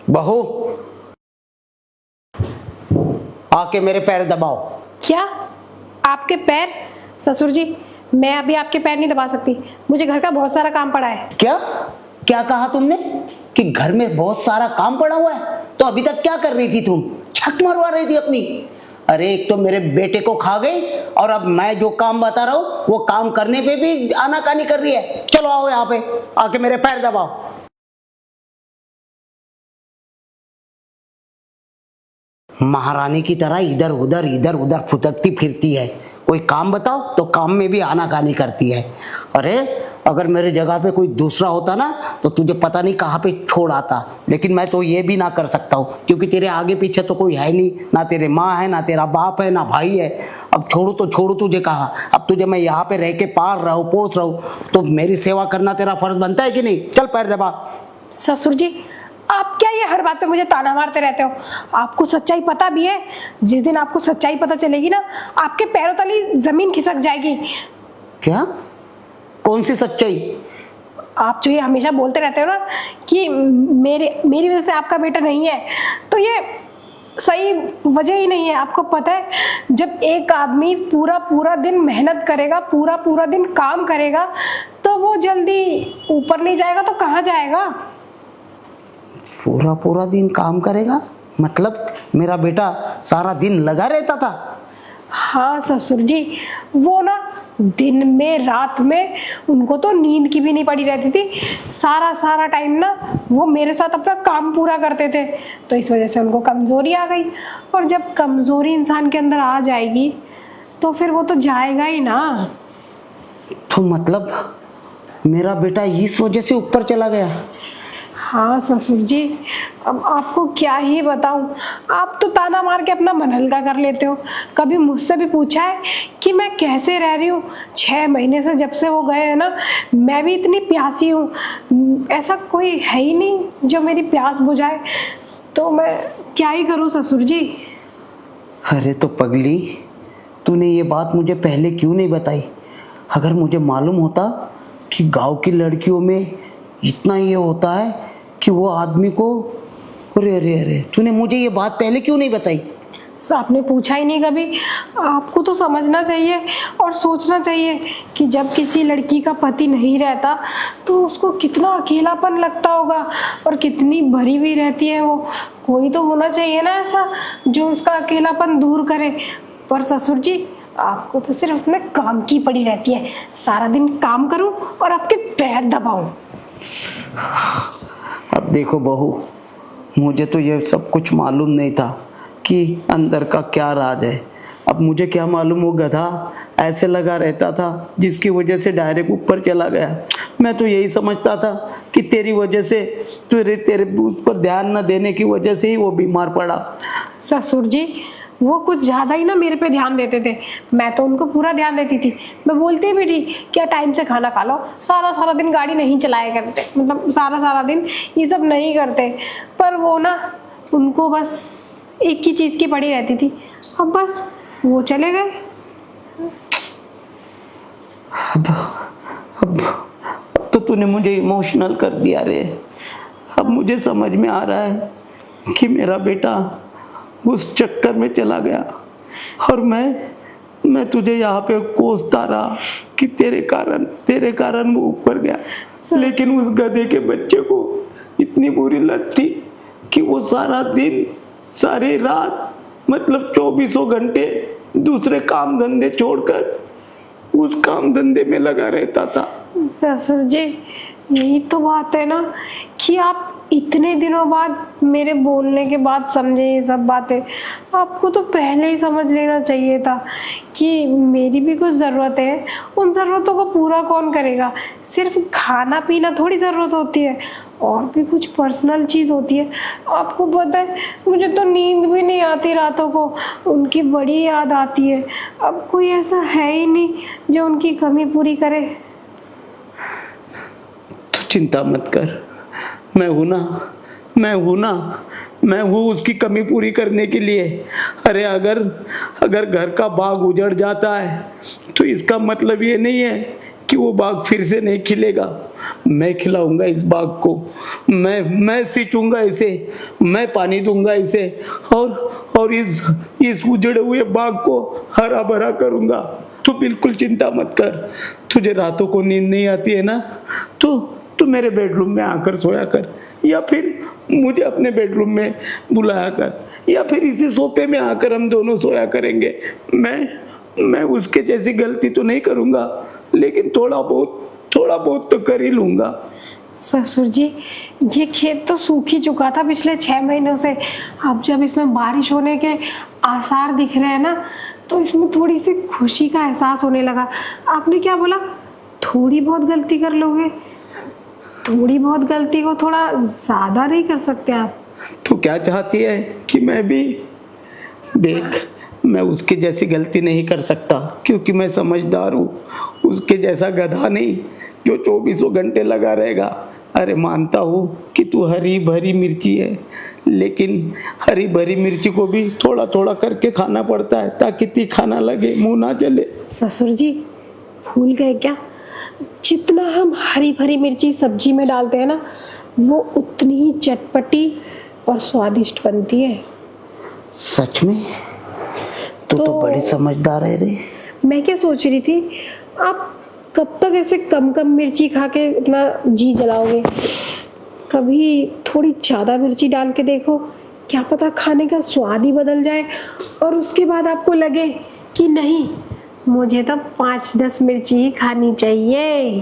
बहू, आके मेरे पैर दबाओ। क्या? आपके पैर? ससुर जी, मैं अभी आपके पैर नहीं दबा सकती, मुझे घर का बहुत सारा काम पड़ा है। क्या क्या कहा तुमने कि घर में बहुत सारा काम पड़ा हुआ है? तो अभी तक क्या कर रही थी तुम? छक मरवा रही थी अपनी। अरे एक तो मेरे बेटे को खा गई और अब मैं जो काम बता रहा हूं वो काम करने पे भी आनाकानी कर रही है। चलो आओ यहाँ पे, आके मेरे पैर दबाओ। महारानी की तरह इधर उधर फुदकती फिरती है। कोई काम बताओ तो काम में भी आनाकानी करती है। अरे अगर मेरे जगह पे कोई दूसरा होता ना तो तुझे पता नहीं कहाँ पे छोड़ आता, लेकिन मैं तो ये भी ना कर सकता हूँ क्योंकि तेरे आगे पीछे तो कोई है नहीं, ना तेरे माँ है, ना तेरा बाप है, ना भाई है। अब छोड़ू तो छोड़ू तुझे कहा। अब तुझे मैं यहाँ पे रह के पाल रहा हूँ, पोस रहा हूँ, तो मेरी सेवा करना तेरा फर्ज बनता है कि नहीं? चल पैर दबा। ससुर जी, आप क्या ये हर बात पे मुझे ताना मारते रहते हो? आपको सच्चाई पता भी है? जिस दिन आपको सच्चाई पता चलेगी ना, आपके पैरों तले जमीन खिसक जाएगी। क्या? कौन सी सच्चाई? आप जो ये हमेशा बोलते रहते हो ना कि मेरी वजह से आपका बेटा नहीं है, तो ये सही वजह ही नहीं है। आपको पता है, जब एक आदमी पूरा पूरा दिन मेहनत करेगा, पूरा पूरा दिन काम करेगा, तो वो जल्दी ऊपर नहीं जाएगा तो कहाँ जाएगा? पूरा पूरा दिन काम करेगा मतलब मेरा बेटा सारा दिन लगा रहता था? हाँ ससुर जी, वो ना दिन में रात में उनको तो नींद की भी नहीं पड़ी रहती थी। सारा सारा टाइम ना वो मेरे साथ अपना काम पूरा करते थे, तो इस वजह से उनको कमजोरी आ गई। और जब कमजोरी इंसान के अंदर आ जाएगी तो फिर वो तो जाएगा ही ना। तो मतलब मेरा बेटा इस वजह से ऊपर चला गया? हाँ ससुर जी, अब आपको क्या ही बताऊं। आप तो ताना मार के अपना मन हल्का कर लेते हो। कभी मुझसे भी पूछा है कि मैं कैसे रह रही हूँ? 6 महीने से जब से वो गए हैं ना, मैं भी इतनी प्यासी हूँ। ऐसा कोई है ही नहीं जो मेरी प्यास बुझाए। तो मैं क्या ही करूँ ससुर जी। अरे तो पगली, तूने ये बात मुझे पहले क्यों नहीं बताई? अगर मुझे मालूम होता कि गांव की लड़कियों में इतना ये होता है कि वो आदमी को, अरे अरे अरे, तूने मुझे ये बात पहले क्यों नहीं बताई? आपने पूछा ही नहीं कभी। आपको तो समझना चाहिए और सोचना चाहिए कि जब किसी लड़की का पति नहीं रहता तो उसको कितना अकेलापन लगता होगा और कितनी भरी हुई रहती है वो। कोई तो होना चाहिए ना ऐसा जो उसका अकेलापन दूर करे। पर ससुर जी, आपको तो सिर्फ अपने काम की पड़ी रहती है। सारा दिन काम करूं और आपके पैर दबाऊं। अब देखो बहू, मुझे तो ये सब कुछ मालूम नहीं था कि अंदर का क्या राज है। अब मुझे क्या मालूम वो गधा ऐसे लगा रहता था जिसकी वजह से डायरेक्ट ऊपर चला गया। मैं तो यही समझता था कि तेरी वजह से, तेरे उस पर ध्यान न देने की वजह से ही वो बीमार पड़ा। ससुर जी, वो कुछ ज्यादा ही ना मेरे पे ध्यान देते थे। मैं तो उनको पूरा ध्यान देती थी। मैं बोलती भी थी क्या टाइम से खाना खा लो, सारा सारा दिन गाड़ी नहीं चलाया करते, मतलब सारा सारा दिन ये सब नहीं करते। पर वो ना, उनको बस एक ही चीज की पड़ी रहती थी। अब बस वो चले गए। अब तो तूने मुझे इमोशनल कर दिया रे। अब मुझे समझ में आ रहा है कि मेरा बेटा उस चक्कर में चला गया और मैं तुझे यहाँ पे कोसता रहा कि तेरे कारण वो ऊपर गया। लेकिन उस गधे के बच्चे को इतनी बुरी लत थी कि वो सारा दिन सारी रात, मतलब 24 घंटे दूसरे काम धंधे छोड़कर उस काम धंधे में लगा रहता था। ससुर जी, यही तो बात है ना कि आप इतने दिनों बाद मेरे बोलने के बाद समझे ये सब बातें। आपको तो पहले ही समझ लेना चाहिए था कि मेरी भी कुछ ज़रूरत है। उन ज़रूरतों को पूरा कौन करेगा? सिर्फ खाना पीना थोड़ी ज़रूरत होती है, और भी कुछ पर्सनल चीज़ होती है। आपको पता है, मुझे तो नींद भी नहीं आती रातों को, उनकी बड़ी याद आती है। अब कोई ऐसा है ही नहीं जो उनकी कमी पूरी करे। चिंता मत कर, मैं हूं उसकी कमी पूरी करने के लिए। अरे अगर घर का बाग उजड़ जाता है तो इसका मतलब ये नहीं है कि वो बाग फिर से नहीं खिलेगा। मैं खिलाऊंगा इस बाग को, मैं सींचूंगा इसे, मैं पानी दूंगा इसे, और इस उजड़े हुए बाग को हरा भरा करूंगा। तू बिल्कुल चिंता मत कर। तुझे रातों को नींद नहीं आती है ना, तो मेरे बेडरूम में आकर सोया कर, या फिर मुझे अपने बेडरूम में बुलाया कर, या फिर इसी सोफे में आकर हम दोनों सोया करेंगे। मैं उसके जैसी गलती तो नहीं करूंगा, लेकिन थोड़ा बहुत तो कर ही लूंगा। ससुर जी, ये खेत तो सूख ही चुका था पिछले 6 महीनों से। अब जब इसमें बारिश होने के आसार दिख रहे हैं ना, तो इसमें थोड़ी सी खुशी का एहसास होने लगा। आपने क्या बोला? थोड़ी बहुत गलती कर लोगे? थोड़ी बहुत गलती को थोड़ा ज्यादा नहीं कर सकते आप? तू क्या चाहती है कि मैं भी? देख, मैं उसके जैसी गलती नहीं कर सकता, क्योंकि मैं समझदार हूँ। उसके जैसा गधा नहीं जो 24 घंटे लगा रहेगा। अरे मानता हूँ कि तू हरी भरी मिर्ची है, लेकिन हरी भरी मिर्ची को भी थोड़ा थोड़ा करके खाना पड़ता है, ताकि तीखा ना लगे, मुंह ना जले। ससुर जी, भूल गए क्या? जितना हम हरी भरी मिर्ची सब्जी में डालते हैं ना, वो उतनी ही चटपटी और स्वादिष्ट बनती है। सच में? तो बड़ी समझदार है रे। मैं क्या सोच रही थी, आप कब तक ऐसे कम कम मिर्ची खा के इतना जी जलाओगे? कभी थोड़ी ज्यादा मिर्ची डाल के देखो, क्या पता खाने का स्वाद ही बदल जाए, और उसके बाद आपको लगे कि नहीं, मुझे तो 5-10 मिर्ची ही खानी चाहिए।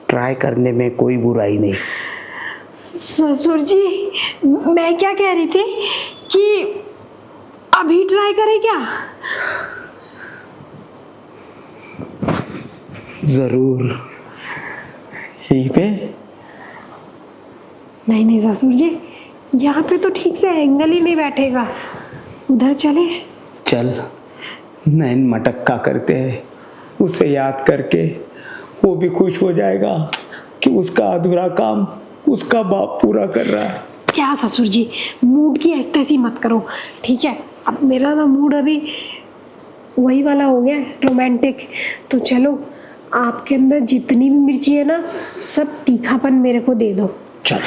ट्राई करने में कोई बुराई नहीं। ससुर जी, मैं क्या कह रही थी कि अभी ट्राई करें क्या? जरूर। यहीं पे? नहीं ससुर जी, यहाँ पे तो ठीक से एंगल ही नहीं बैठेगा। उधर चले? चल, नैन मटक्का करते हैं। उसे याद करके वो भी खुश हो जाएगा कि उसका अधूरा काम उसका बाप पूरा कर रहा है। क्या ससुर जी, मूड की ऐसी मत करो, ठीक है? अब मेरा ना मूड अभी वही वाला हो गया, रोमांटिक। तो चलो, आपके अंदर जितनी भी मिर्ची है ना, सब तीखापन मेरे को दे दो। चल।